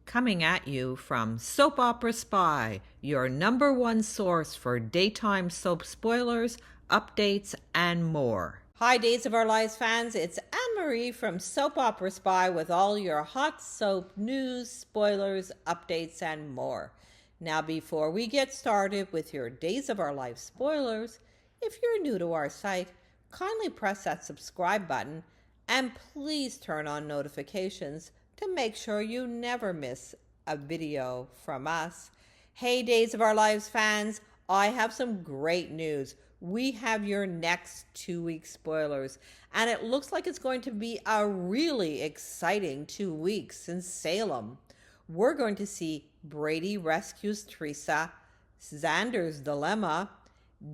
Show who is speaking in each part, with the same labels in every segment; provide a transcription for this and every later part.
Speaker 1: Coming at you from Soap Opera Spy, your number one source for daytime soap spoilers, updates, and more. Hi, Days of Our Lives fans. It's Anne-Marie from Soap Opera Spy with all your hot soap news, spoilers, updates, and more. Now, before we get started with your Days of Our Lives spoilers, if you're new to our site, kindly press that subscribe button and please turn on notifications to make sure you never miss a video from us. Hey, Days of Our Lives fans, I have some great news. We have your next 2-week spoilers, and it looks like it's going to be a really exciting 2 weeks in Salem. We're going to see Brady rescues Teresa, Xander's dilemma,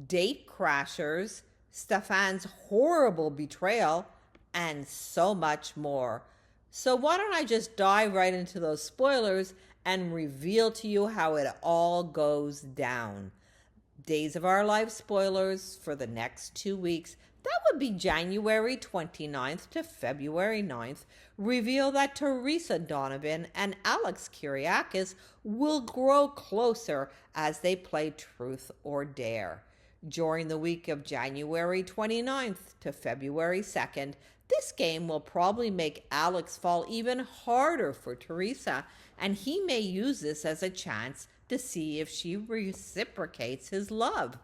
Speaker 1: date crashers, Stefan's horrible betrayal, and so much more. So why don't I just dive right into those spoilers and reveal to you how it all goes down. Days of Our Lives spoilers for the next 2 weeks, that would be January 29th to February 9th, reveal that Theresa Donovan and Alex Kiriakis will grow closer as they play Truth or Dare. During the week of January 29th to February 2nd, this game will probably make Alex fall even harder for Teresa, and he may use this as a chance to see if she reciprocates his love.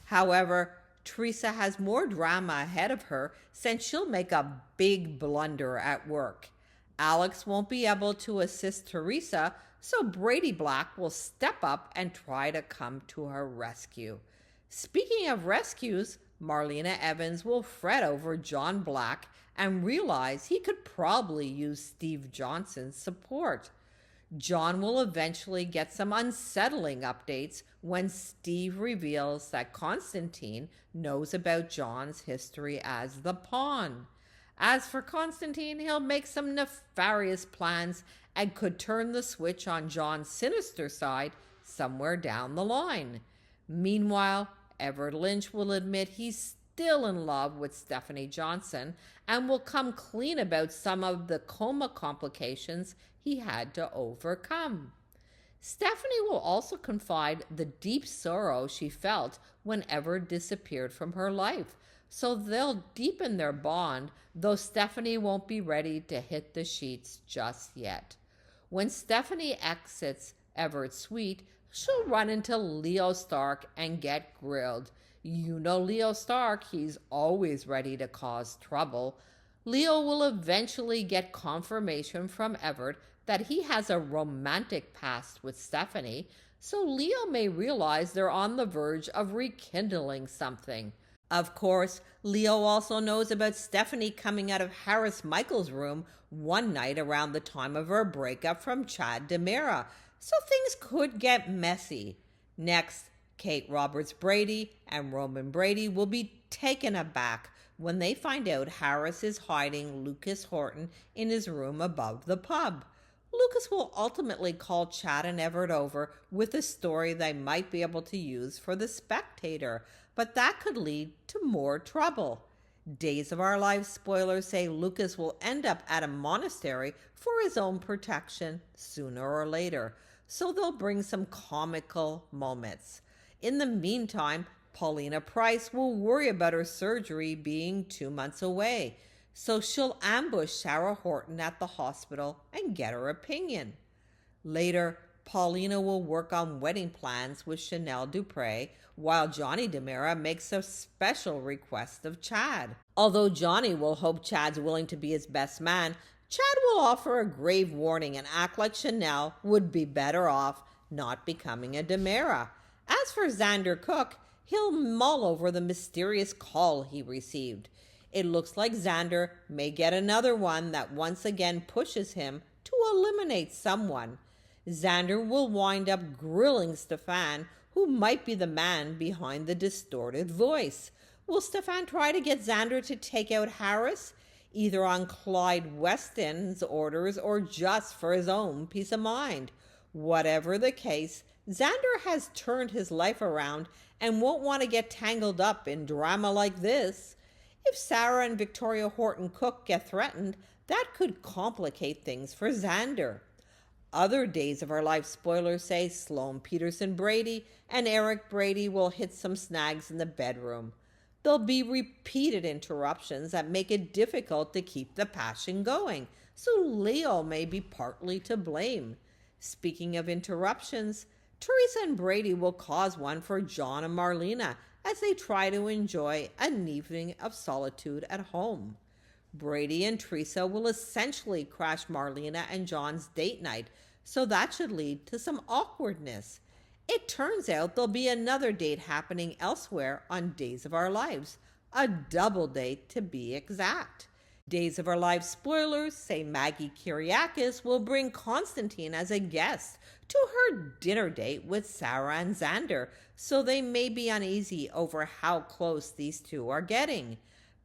Speaker 1: However, Teresa has more drama ahead of her since she'll make a big blunder at work. Alex won't be able to assist Teresa, so Brady Black will step up and try to come to her rescue. Speaking of rescues, Marlena Evans will fret over John Black and realize he could probably use Steve Johnson's support. John will eventually get some unsettling updates when Steve reveals that Constantine knows about John's history as the pawn. As for Constantine, he'll make some nefarious plans and could turn the switch on John's sinister side somewhere down the line. Meanwhile, Everett Lynch will admit he's still in love with Stephanie Johnson and will come clean about some of the coma complications he had to overcome. Stephanie will also confide the deep sorrow she felt when Everett disappeared from her life, so they'll deepen their bond, though Stephanie won't be ready to hit the sheets just yet. When Stephanie exits Everett's suite, she'll run into Leo Stark and get grilled. You know Leo Stark, he's always ready to cause trouble. Leo will eventually get confirmation from Everett that he has a romantic past with Stephanie, so Leo may realize they're on the verge of rekindling something. Of course, Leo also knows about Stephanie coming out of Harris Michaels' room one night around the time of her breakup from Chad DiMera, so things could get messy. Next, Kate Roberts Brady and Roman Brady will be taken aback when they find out Harris is hiding Lucas Horton in his room above the pub. Lucas will ultimately call Chad and Everett over with a story they might be able to use for The Spectator, but that could lead to more trouble. Days of Our Lives spoilers say Lucas will end up at a monastery for his own protection sooner or later, so they'll bring some comical moments. In the meantime, Paulina Price will worry about her surgery being 2 months away, so she'll ambush Sarah Horton at the hospital and get her opinion. Later, Paulina will work on wedding plans with Chanel Dupre, while Johnny DiMera makes a special request of Chad. Although Johnny will hope Chad's willing to be his best man, Chad will offer a grave warning and act like Chanel would be better off not becoming a DiMera. As for Xander Cook, he'll mull over the mysterious call he received. It looks like Xander may get another one that once again pushes him to eliminate someone. Xander will wind up grilling Stefan, who might be the man behind the distorted voice. Will Stefan try to get Xander to take out Harris, either on Clyde Weston's orders or just for his own peace of mind? Whatever the case, Xander has turned his life around and won't want to get tangled up in drama like this. If Sarah and Victoria Horton Cook get threatened, that could complicate things for Xander. Other Days of Our Life spoilers say Sloane Peterson Brady and Eric Brady will hit some snags in the bedroom. There'll be repeated interruptions that make it difficult to keep the passion going, so Leo may be partly to blame. Speaking of interruptions, Theresa and Brady will cause one for John and Marlena as they try to enjoy an evening of solitude at home. Brady and Teresa will essentially crash Marlena and John's date night, so that should lead to some awkwardness. It turns out there'll be another date happening elsewhere on Days of Our Lives, a double date to be exact. Days of Our Lives spoilers say Maggie Kiriakis will bring Constantine as a guest to her dinner date with Sarah and Xander, so they may be uneasy over how close these two are getting.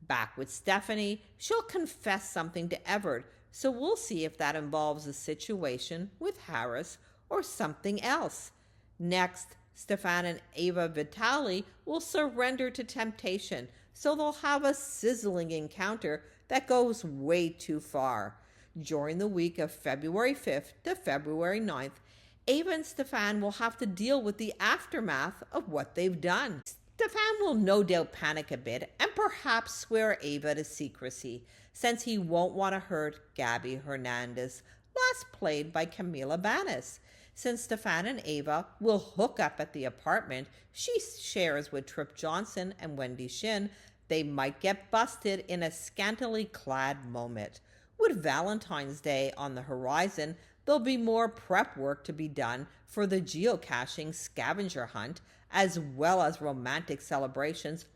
Speaker 1: Back with Stephanie, she'll confess something to Everett, so we'll see if that involves a situation with Harris or something else. Next, Stefan and Eva Vitali will surrender to temptation, so they'll have a sizzling encounter that goes way too far. During the week of February 5th to February 9th, Eva and Stefan will have to deal with the aftermath of what they've done. Stefan will no doubt panic a bit and perhaps swear Eva to secrecy, since he won't want to hurt Gabby Hernandez, last played by Camila Bannis. Since Stefan and Eva will hook up at the apartment she shares with Trip Johnson and Wendy Shin, they might get busted in a scantily clad moment. With Valentine's Day on the horizon, there'll be more prep work to be done for the geocaching scavenger hunt, as well as romantic celebrations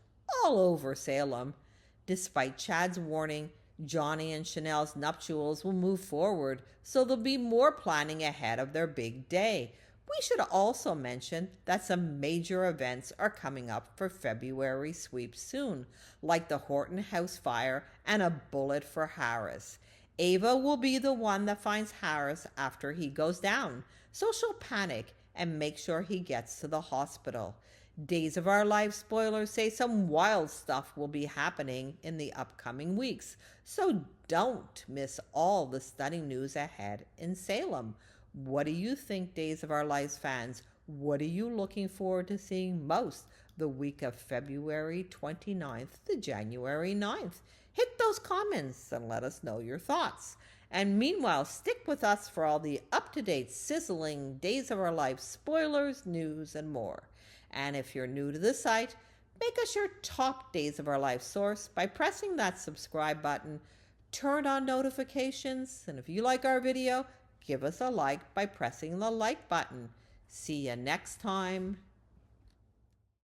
Speaker 1: all over Salem. Despite Chad's warning, Johnny and Chanel's nuptials will move forward, so there'll be more planning ahead of their big day. We should also mention that some major events are coming up for February sweep soon, like the Horton House fire and a bullet for Harris. Ava will be the one that finds Harris after he goes down, so she'll panic and make sure he gets to the hospital. Days of Our Life spoilers say some wild stuff will be happening in the upcoming weeks, so don't miss all the stunning news ahead in Salem. What do you think, Days of Our Lives fans? What are you looking forward to seeing most the week of February 29th to January 9th? Hit those comments and let us know your thoughts. And meanwhile, stick with us for all the up-to-date, sizzling Days of Our Life spoilers, news, and more. And if you're new to the site, make us your top Days of Our Life source by pressing that subscribe button, turn on notifications, and if you like our video, give us a like by pressing the like button. See you next time.